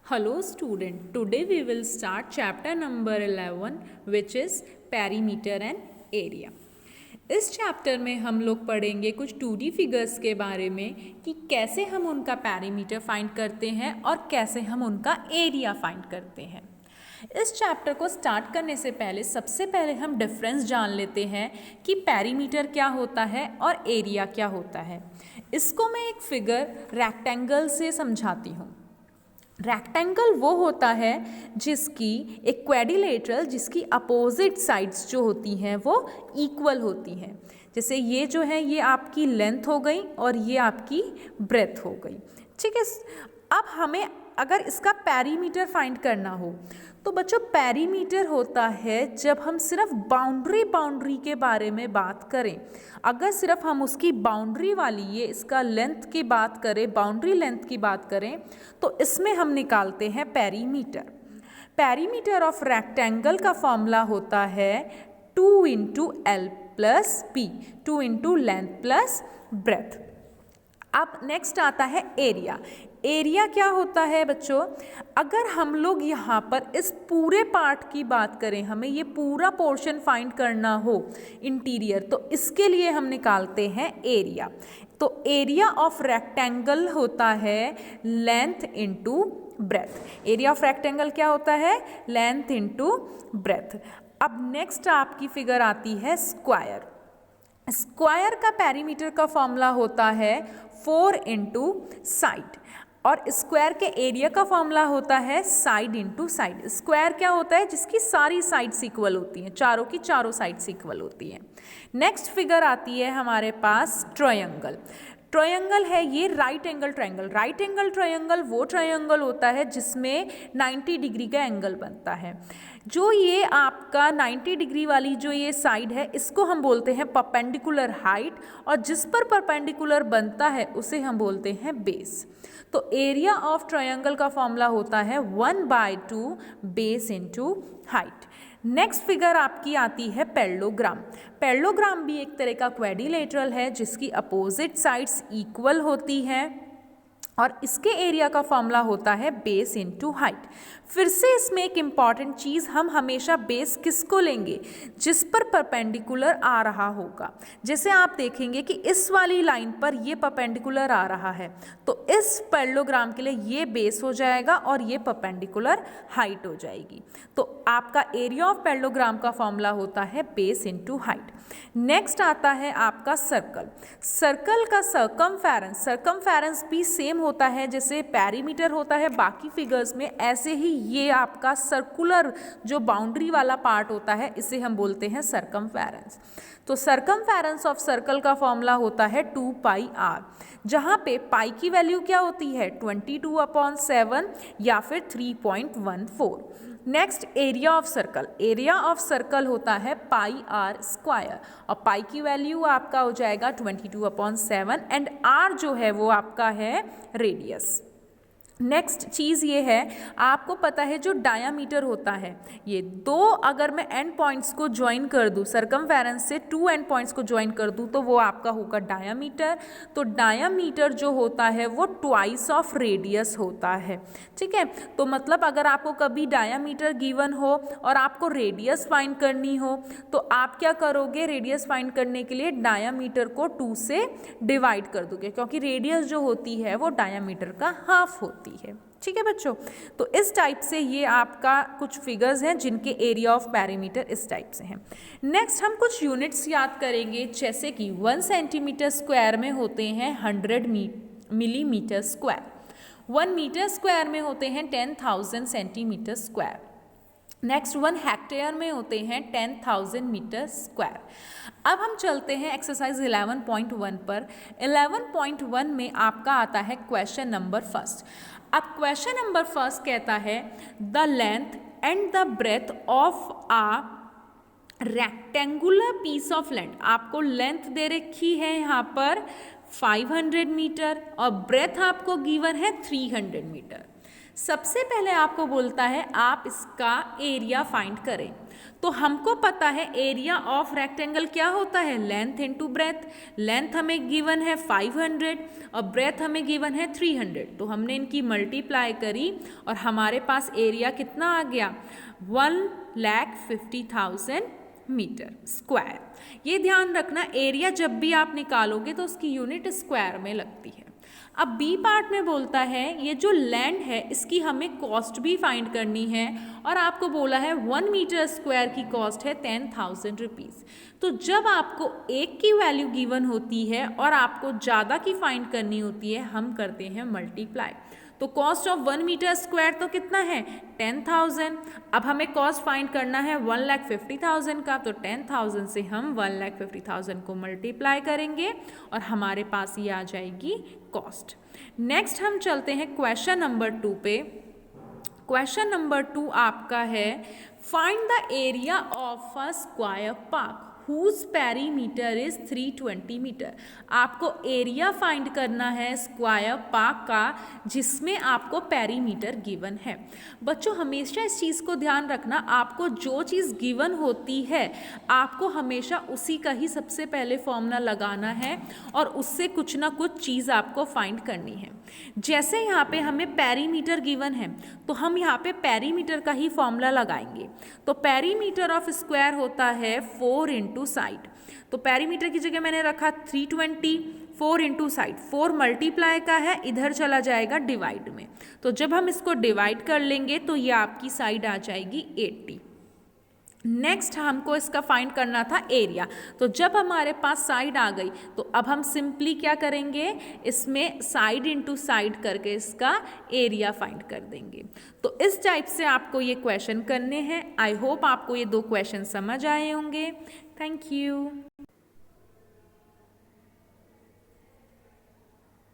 Hello student, today we will start chapter number 11 which is perimeter and area. इस chapter में हम लोग पढ़ेंगे कुछ 2D फिगर्स के बारे में कि कैसे हम उनका पैरीमीटर फाइंड करते हैं और कैसे हम उनका एरिया फाइंड करते हैं। इस चैप्टर को स्टार्ट करने से पहले सबसे पहले हम डिफरेंस जान लेते हैं कि पैरीमीटर क्या होता है और एरिया क्या होता है। इसको मैं एक फिगर रेक्टेंगल से समझाती हूँ। रेक्टेंगल वो होता है जिसकी एक क्वाड्रिलेटरल जिसकी अपोजिट साइड्स जो होती हैं वो इक्वल होती हैं। जैसे ये जो है ये आपकी लेंथ हो गई और ये आपकी ब्रेथ हो गई। ठीक है, अब हमें अगर इसका पैरीमीटर फाइंड करना हो तो बच्चों पैरीमीटर होता है जब हम सिर्फ बाउंड्री के बारे में बात करें। अगर सिर्फ हम उसकी बाउंड्री वाली ये इसका लेंथ की बात करें, बाउंड्री लेंथ की बात करें तो इसमें हम निकालते हैं पैरीमीटर। पैरीमीटर ऑफ रेक्टेंगल का फॉर्मूला होता है 2 into L plus P, 2 into length plus breadth. अब नेक्स्ट आता है एरिया। एरिया क्या होता है बच्चों, अगर हम लोग यहाँ पर इस पूरे पार्ट की बात करें, हमें ये पूरा पोर्शन फाइंड करना हो इंटीरियर, तो इसके लिए हम निकालते हैं एरिया। तो एरिया ऑफ रेक्टेंगल होता है length into breadth. Area of rectangle क्या होता है, लेंथ इंटू ब्रेथ। अब नेक्स्ट आपकी फिगर आती है स्क्वायर। स्क्वायर का पैरीमीटर का फॉर्मूला होता है 4 इंटू साइड और स्क्वायर के एरिया का फॉर्मूला होता है साइड इंटू साइड। स्क्वायर क्या होता है, जिसकी सारी साइड्स इक्वल होती हैं, चारों की चारों साइड्स इक्वल होती हैं। नेक्स्ट फिगर आती है हमारे पास ट्रायंगल। ट्रायंगल है ये right angle triangle. Right angle triangle वो ट्रायंगल होता है जिसमें 90 डिग्री का एंगल बनता है। जो ये आपका 90 डिग्री वाली जो ये साइड है इसको हम बोलते हैं परपेंडिकुलर हाइट, और जिस पर परपेंडिकुलर बनता है उसे हम बोलते हैं बेस। तो एरिया ऑफ ट्रायंगल का फॉर्मूला होता है 1/2 base into height. Next figure आपकी आती है पैरेललोग्राम। पैरेललोग्राम भी एक तरह का क्वाड्रिलेटरल है जिसकी अपोजिट साइड्स इक्वल होती हैं और इसके एरिया का फॉर्मूला होता है बेस इंटू हाइट। फिर से इसमें एक इम्पॉर्टेंट चीज़, हम हमेशा बेस किसको लेंगे, जिस पर परपेंडिकुलर आ रहा होगा। जैसे आप देखेंगे कि इस वाली लाइन पर ये परपेंडिकुलर आ रहा है तो इस पैरेललोग्राम के लिए ये बेस हो जाएगा और ये परपेंडिकुलर हाइट हो जाएगी। तो आपका एरिया ऑफ पैरेललोग्राम का फॉर्मूला होता है बेस इंटू हाइट। नेक्स्ट आता है आपका सर्कल। सर्कल का सर्कमफेरेंस, सर्कमफेरेंस भी सेम होता है जैसे पैरीमीटर होता है बाकी फिगर्स में, ऐसे ही ये आपका सर्कुलर जो बाउंड्री वाला पार्ट होता है इसे हम बोलते हैं सर्कमफेरेंस। तो सर्कमफेरेंस ऑफ सर्कल का फॉर्मूला होता है 2πr, जहाँ पे पाई की वैल्यू क्या होती है 22/7 या फिर 3.14। Next area of circle. Area of circle होता है πr² और पाई की वैल्यू आपका हो जाएगा 22/7 एंड r जो है वो आपका है रेडियस। नेक्स्ट चीज़ ये है, आपको पता है जो डायामीटर होता है, ये दो अगर मैं एंड पॉइंट्स को ज्वाइन कर दूँ, सर्कमफेरेंस से 2 एंड पॉइंट्स को ज्वाइन कर दूँ तो वो आपका होगा डायामीटर। तो डायामीटर जो होता है वो ट्वाइस ऑफ रेडियस होता है। ठीक है, तो मतलब अगर आपको कभी डायामीटर गिवन हो और आपको रेडियस फाइंड करनी हो तो आप क्या करोगे, रेडियस फाइंड करने के लिए डायामीटर को 2 से डिवाइड कर दोगे, क्योंकि रेडियस जो होती है वो डायामीटर का हाफ होती है। ठीक है बच्चों, तो इस टाइप से ये आपका कुछ फिगर्स हैं जिनके एरिया ऑफ पैरीमीटर इस टाइप से हैं। नेक्स्ट हम कुछ यूनिट्स याद करेंगे, जैसे कि 1 सेंटीमीटर स्क्वायर में होते हैं 100 मिलीमीटर स्क्वायर, 1 मीटर स्क्वायर में होते हैं 10,000 सेंटीमीटर स्क्वायर। नेक्स्ट 1 हेक्टेयर में होते हैं 10,000 मीटर स्क्वायर। अब हम चलते हैं एक्सरसाइज 11.1 पर। 11.1 में आपका आता है क्वेश्चन नंबर फर्स्ट। अब क्वेश्चन नंबर फर्स्ट कहता है the length and the breadth of a rectangular piece of land. आपको लेंथ दे रखी है यहाँ पर 500 मीटर और ब्रेथ आपको गिवन है 300 मीटर। सबसे पहले आपको बोलता है आप इसका एरिया फाइंड करें। तो हमको पता है एरिया ऑफ रेक्टेंगल क्या होता है, लेंथ इनटू ब्रेथ। लेंथ हमें गिवन है 500 और ब्रेथ हमें गिवन है 300। तो हमने इनकी मल्टीप्लाई करी और हमारे पास एरिया कितना आ गया, 1,50,000 मीटर स्क्वायर। ये ध्यान रखना, एरिया जब भी आप निकालोगे तो उसकी यूनिट स्क्वायर में लगती है। अब बी पार्ट में बोलता है ये जो लैंड है इसकी हमें कॉस्ट भी फाइंड करनी है और आपको बोला है 1 मीटर स्क्वायर की कॉस्ट है 10,000 रुपीज़। तो जब आपको एक की वैल्यू गिवन होती है और आपको ज़्यादा की फाइंड करनी होती है, हम करते हैं मल्टीप्लाई। तो कॉस्ट ऑफ 1 मीटर स्क्वायर तो कितना है, 10,000। अब हमें कॉस्ट फाइंड करना है 1,50,000 का, तो 10,000 से हम 1,50,000 को मल्टीप्लाई करेंगे और हमारे पास ये आ जाएगी कॉस्ट। नेक्स्ट हम चलते हैं क्वेश्चन नंबर 2 पे। क्वेश्चन नंबर 2 आपका है find the area of a square park whose perimeter is 320 metre. आपको एरिया फाइंड करना है स्क्वायर पार्क का जिसमें आपको पेरीमीटर गिवन है। बच्चों हमेशा इस चीज़ को ध्यान रखना, आपको जो चीज़ गिवन होती है आपको हमेशा उसी का ही सबसे पहले फॉर्मूला लगाना है और उससे कुछ ना कुछ चीज़ आपको फाइंड करनी है। जैसे यहाँ पे हमें पेरीमीटर गिवन है तो हम यहाँ पे पेरीमीटर का ही फॉर्मूला लगाएंगे। तो पेरीमीटर ऑफ स्क्वायर होता है 4 इंटू साइड। तो पेरीमीटर की जगह मैंने रखा 320, 4 इंटू साइड, 4 मल्टीप्लाई का है, इधर चला जाएगा डिवाइड में। तो जब हम इसको डिवाइड कर लेंगे तो ये आपकी साइड आ जाएगी 80। नेक्स्ट हमको इसका फाइंड करना था एरिया। तो जब हमारे पास साइड आ गई तो अब हम सिंपली क्या करेंगे, इसमें साइड इंटू साइड करके इसका एरिया फाइंड कर देंगे। तो इस टाइप से आपको ये क्वेश्चन करने हैं। आई होप आपको ये 2 क्वेश्चन समझ आए होंगे। Thank you.